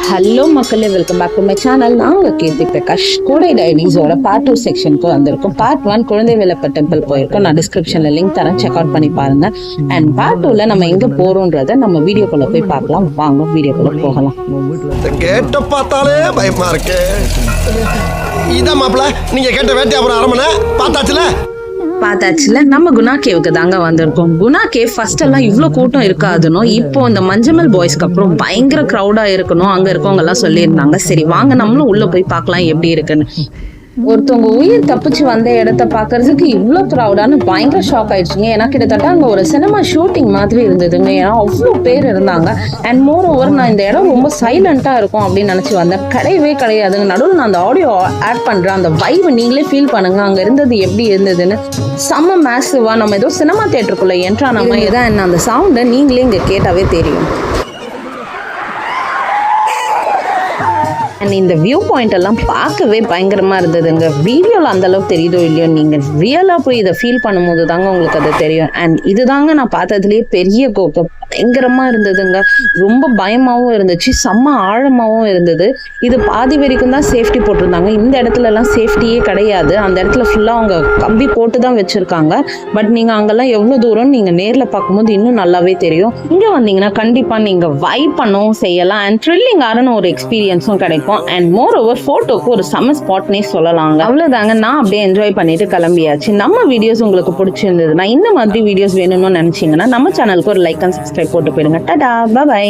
Hello மக்களே, welcome back to my channel. நாங்கள் கீர்த்தி பிரகாஷ் கோடை டைரிஸோட பார்ட் 2 செக்ஷனுக்கு வந்திருக்கோம். பார்ட் 1 குழந்தை வேலப்ப டெம்பிள் போயிருக்கோம். நான் டிஸ்கிரிப்ஷன்ல லிங்க் தரேன், செக் அவுட் பண்ணி பாருங்க. அண்ட் பார்ட் 2ல நம்ம எங்க போறோம்ன்றத நம்ம வீடியோக்குள்ள போய் பார்க்கலாம். வாங்க வீடியோக்குள்ள போகலாம். கேட்ட பார்த்தாலே பயமா இருக்கு. இதான் மாப்பிள்ள, நீங்க கேட்ட வேட்டை அப்புறம் அரமனை பார்த்தாச்சுல. நம்ம குணா கேவுக்கு தாங்க வந்திருக்கோம். குணா கேவ் ஃபர்ஸ்ட் எல்லாம் இவ்வளோ கூட்டம் இருக்காதுன்னு இப்போ இந்த மஞ்சமல் பாய்ஸ்க்கு அப்புறம் பயங்கர க்ரௌடா இருக்கணும் அங்க இருக்கவங்க எல்லாம் சொல்லியிருந்தாங்க. சரி வாங்க நம்மளும் உள்ள போய் பார்க்கலாம் எப்படி இருக்குன்னு. ஒருத்தவங்க உயிர் தப்பிச்சு வந்த இடத்த பாக்குறதுக்கு இவ்வளவு க்ரௌடானு பயங்கர ஷாக் ஆயிடுச்சுங்க. ஏன்னா கிட்டத்தட்ட அங்க ஒரு சினிமா ஷூட்டிங் மாதிரி இருந்ததுங்க. ஏன்னா அவ்வளோ பேர் இருந்தாங்க. அண்ட் மோர் ஓவர் நான் இந்த இடம் ரொம்ப சைலண்டா இருக்கும் அப்படின்னு நினைச்சு வந்தேன். கிடையவே கிடையாதுங்க. நடுவில் நான் அந்த ஆடியோ ஆட் பண்றேன். அந்த வைப் நீங்களே ஃபீல் பண்ணுங்க. அங்க இருந்தது எப்படி இருந்ததுன்னு. செம்ம மேசிவா நம்ம ஏதோ சினிமா தியேட்டருக்குள்ள என்ட்ரா நம்ம ஏதா என்ன அந்த சவுண்டை நீங்களே இங்க கேட்டாவே தெரியும். அண்ட் இந்த வியூ பாயிண்ட் எல்லாம் பார்க்கவே பயங்கரமா இருந்ததுங்க. வீடியோல அந்த அளவுக்கு தெரியுதோ இல்லையோ, நீங்க ரியலா போய் இதை ஃபீல் பண்ணும்போது தாங்க உங்களுக்கு அது தெரியும். அண்ட் இதுதாங்க நான் பார்த்ததுலேயே பெரிய கோக்கம். பயங்கரமா இருந்ததுங்க. ரொம்ப பயமாவும் இருந்துச்சு, செம்ம ஆழமாவும் இருந்தது. இது பாதி வரைக்கும் தான் சேஃப்டி போட்டிருந்தாங்க. இந்த இடத்துல எல்லாம் சேஃப்டியே கிடையாது. அந்த இடத்துல ஃபுல்லா அவங்க கம்பி போட்டு தான் வச்சிருக்காங்க. பட் நீங்க அங்கெல்லாம் எவ்வளவு தூரம் நீங்க நேர்ல பார்க்கும்போது இன்னும் நல்லாவே தெரியும். இங்க வந்தீங்கன்னா கண்டிப்பா நீங்க வைப் பண்ணவும் செய்யலாம். அண்ட் த்ரில்லிங்கான ஒரு எக்ஸ்பீரியன்ஸும் கிடைக்கும். அண்ட் மோர் ஓவர் போட்டோக்கு ஒரு சம்ம ஸ்பாட்னே சொல்லலாங்க. அவ்வளவுதாங்க. நான் அப்படியே என்ஜாய் பண்ணிட்டு கிளம்பியாச்சு. நம்ம வீடியோஸ் உங்களுக்கு பிடிச்சிருந்ததுன்னா இந்த மாதிரி வீடியோஸ் வேணும்னு நினைச்சீங்கன்னா நம்ம சேனலுக்கு ஒரு லைக் அண்ட் சப்ஸ்கிரைப் போட்டு போயிடுங்க. டாடா, பை.